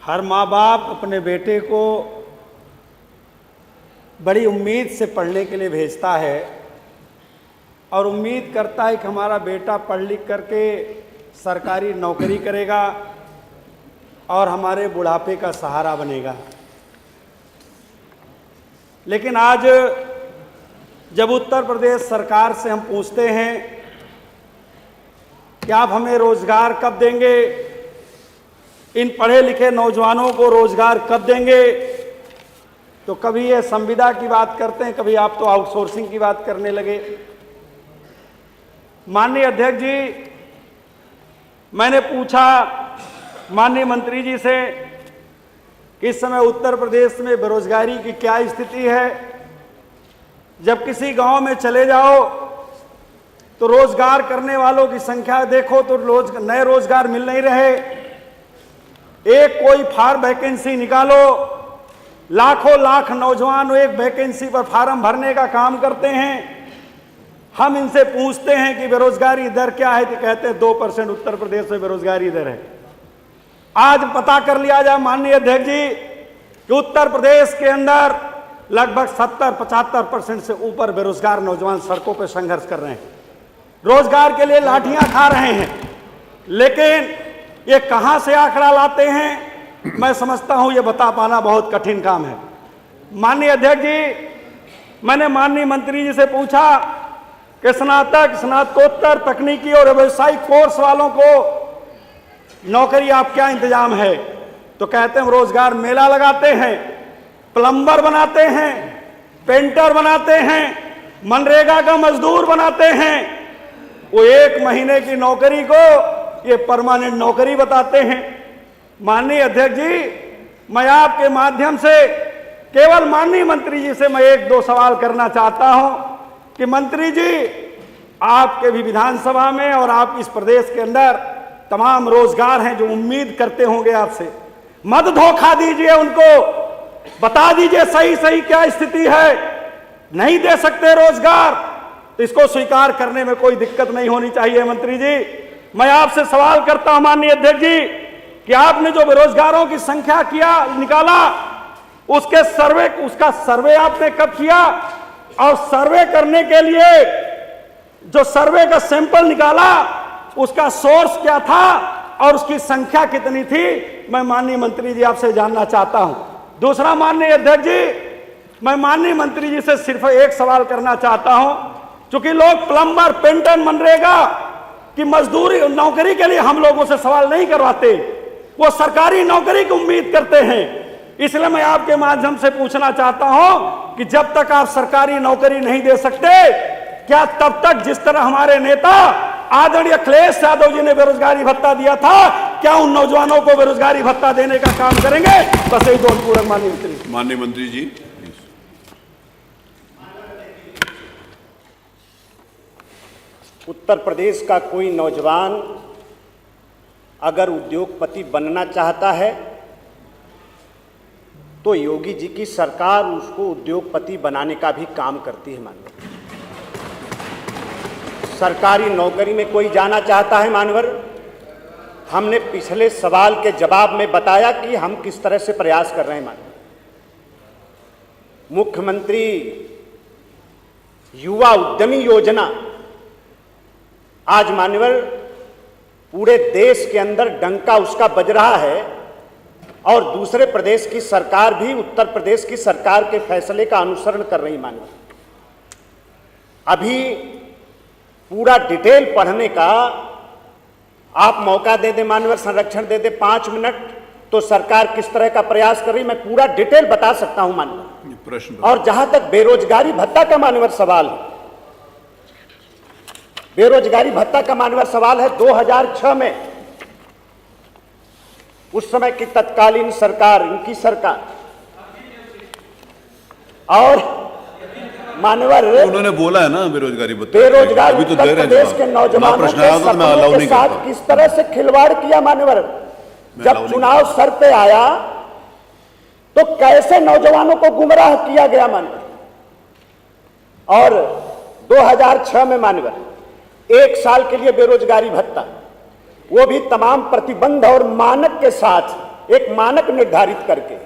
हर माँ बाप अपने बेटे को बड़ी उम्मीद से पढ़ने के लिए भेजता है और उम्मीद करता है कि हमारा बेटा पढ़ लिख करके सरकारी नौकरी करेगा और हमारे बुढ़ापे का सहारा बनेगा। लेकिन आज जब उत्तर प्रदेश सरकार से हम पूछते हैं कि आप हमें रोजगार कब देंगे, इन पढ़े लिखे नौजवानों को रोजगार कब देंगे, तो कभी ये संविदा की बात करते हैं, कभी आप तो आउटसोर्सिंग की बात करने लगे। माननीय अध्यक्ष जी, मैंने पूछा माननीय मंत्री जी से कि इस समय उत्तर प्रदेश में बेरोजगारी की क्या स्थिति है। जब किसी गांव में चले जाओ तो रोजगार करने वालों की संख्या देखो तो नए रोजगार मिल नहीं रहे। एक कोई फार्म वैकेंसी निकालो, लाखों लाख नौजवान एक वैकेंसी पर फार्म भरने का काम करते हैं। हम इनसे पूछते हैं कि बेरोजगारी दर क्या है, तो कहते हैं 2% उत्तर प्रदेश में बेरोजगारी दर है। आज पता कर लिया जाए माननीय अध्यक्ष जी कि उत्तर प्रदेश के अंदर लगभग 70-75% से ऊपर बेरोजगार नौजवान सड़कों पर संघर्ष कर रहे हैं, रोजगार के लिए लाठियां खा रहे हैं। लेकिन ये कहां से आंकड़ा लाते हैं, मैं समझता हूं ये बता पाना बहुत कठिन काम है। माननीय अध्यक्ष जी, मैंने माननीय मंत्री जी से पूछा कि स्नातक, स्नातकोत्तर, तकनीकी और व्यावसायिक कोर्स वालों को नौकरी आप क्या इंतजाम है, तो कहते हैं रोजगार मेला लगाते हैं, प्लम्बर बनाते हैं, पेंटर बनाते हैं, मनरेगा का मजदूर बनाते हैं। वो 1 महीने की नौकरी को ये परमानेंट नौकरी बताते हैं। माननीय अध्यक्ष जी, मैं आपके माध्यम से केवल माननीय मंत्री जी से मैं 1-2 सवाल करना चाहता हूं कि मंत्री जी, आपके भी विधानसभा में और आप इस प्रदेश के अंदर तमाम रोजगार हैं जो उम्मीद करते होंगे आपसे, मत धोखा दीजिए उनको, बता दीजिए सही सही क्या स्थिति है। नहीं दे सकते रोजगार तो इसको स्वीकार करने में कोई दिक्कत नहीं होनी चाहिए। मंत्री जी, मैं आपसे सवाल करता हूं माननीय अध्यक्ष जी कि आपने जो बेरोजगारों की संख्या निकाला, उसका सर्वे आपने कब किया, और सर्वे करने के लिए जो सर्वे का सैंपल निकाला उसका सोर्स क्या था और उसकी संख्या कितनी थी, मैं माननीय मंत्री जी आपसे जानना चाहता हूं। दूसरा माननीय अध्यक्ष जी, मैं माननीय मंत्री जी से सिर्फ एक सवाल करना चाहता हूं, क्योंकि लोग प्लम्बर, पेंटर, मनरेगा की मजदूरी नौकरी के लिए हम लोगों से सवाल नहीं करवाते, वो सरकारी नौकरी की उम्मीद करते हैं। इसलिए मैं आपके माध्यम से पूछना चाहता हूं कि जब तक आप सरकारी नौकरी नहीं दे सकते, क्या तब तक जिस तरह हमारे नेता आदरणीय अखिलेश यादव जी ने बेरोजगारी भत्ता दिया था, क्या उन नौजवानों को बेरोजगारी भत्ता देने का काम करेंगे? बस यही 2 पूरक माननीय मंत्री जी। उत्तर प्रदेश का कोई नौजवान अगर उद्योगपति बनना चाहता है तो योगी जी की सरकार उसको उद्योगपति बनाने का भी काम करती है। माननीय, सरकारी नौकरी में कोई जाना चाहता है मानवर, हमने पिछले सवाल के जवाब में बताया कि हम किस तरह से प्रयास कर रहे हैं। माननीय मुख्यमंत्री युवा उद्यमी योजना आज मान्यवर पूरे देश के अंदर डंका उसका बज रहा है, और दूसरे प्रदेश की सरकार भी उत्तर प्रदेश की सरकार के फैसले का अनुसरण कर रही। मान्यवर, अभी पूरा डिटेल पढ़ने का आप मौका दे दे मान्यवर, संरक्षण दे दे 5 मिनट, तो सरकार किस तरह का प्रयास कर रही मैं पूरा डिटेल बता सकता हूं मान्यवर। प्रश्न। और जहां तक बेरोजगारी भत्ता का मान्यवर सवाल है, बेरोजगारी भत्ता का मान्यवर सवाल है, 2006 में उस समय की तत्कालीन सरकार, इनकी सरकार, और मान्यवर उन्होंने बोला है ना बेरोजगारी भत्ता, बेरोजगार अभी तो उत्तर दे रहे प्रदेश के नौजवानों के सपनों के साथ किस तरह से खिलवाड़ किया मान्यवर। जब चुनाव सर पे आया तो कैसे नौजवानों को गुमराह किया गया मान्यवर। और 2006 में मान्यवर 1 साल के लिए बेरोजगारी भत्ता, वो भी तमाम प्रतिबंध और मानक के साथ एक मानक निर्धारित करके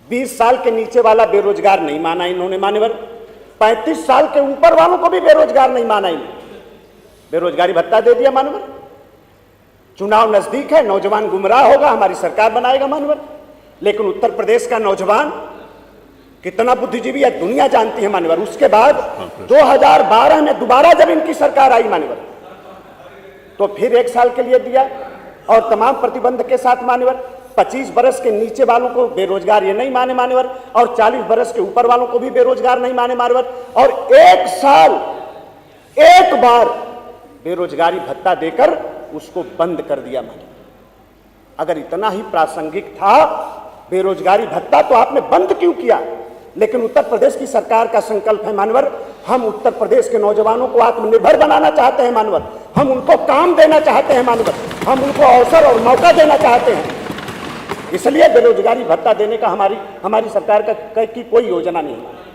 20 साल के नीचे वाला बेरोजगार नहीं माना इन्होंने मान्यवर, 35 साल के ऊपर वालों को भी बेरोजगार नहीं माना इन्होंने, बेरोजगारी भत्ता दे दिया मान्यवर। चुनाव नजदीक है, नौजवान गुमराह होगा, हमारी सरकार बनाएगा मान्यवर। लेकिन उत्तर प्रदेश का नौजवान कितना बुद्धिजीवी है दुनिया जानती है मान्यवर। उसके बाद 2012 में दोबारा जब इनकी सरकार आई मान्यवर, तो फिर 1 साल के लिए दिया और तमाम प्रतिबंध के साथ मान्यवर। 25 बरस के नीचे वालों को बेरोजगार ये नहीं माने मान्यवर, और 40 बरस के ऊपर वालों को भी बेरोजगार नहीं माने मान्यवर। और 1 साल एक बार बेरोजगारी भत्ता देकर उसको बंद कर दिया मान्यवर। अगर इतना ही प्रासंगिक था बेरोजगारी भत्ता तो आपने बंद क्यों किया? लेकिन उत्तर प्रदेश की सरकार का संकल्प है मान्यवर, हम उत्तर प्रदेश के नौजवानों को आत्मनिर्भर बनाना चाहते हैं मान्यवर, हम उनको काम देना चाहते हैं मान्यवर, हम उनको अवसर और मौका देना चाहते हैं। इसलिए बेरोजगारी भत्ता देने का हमारी सरकार की कोई योजना नहीं है।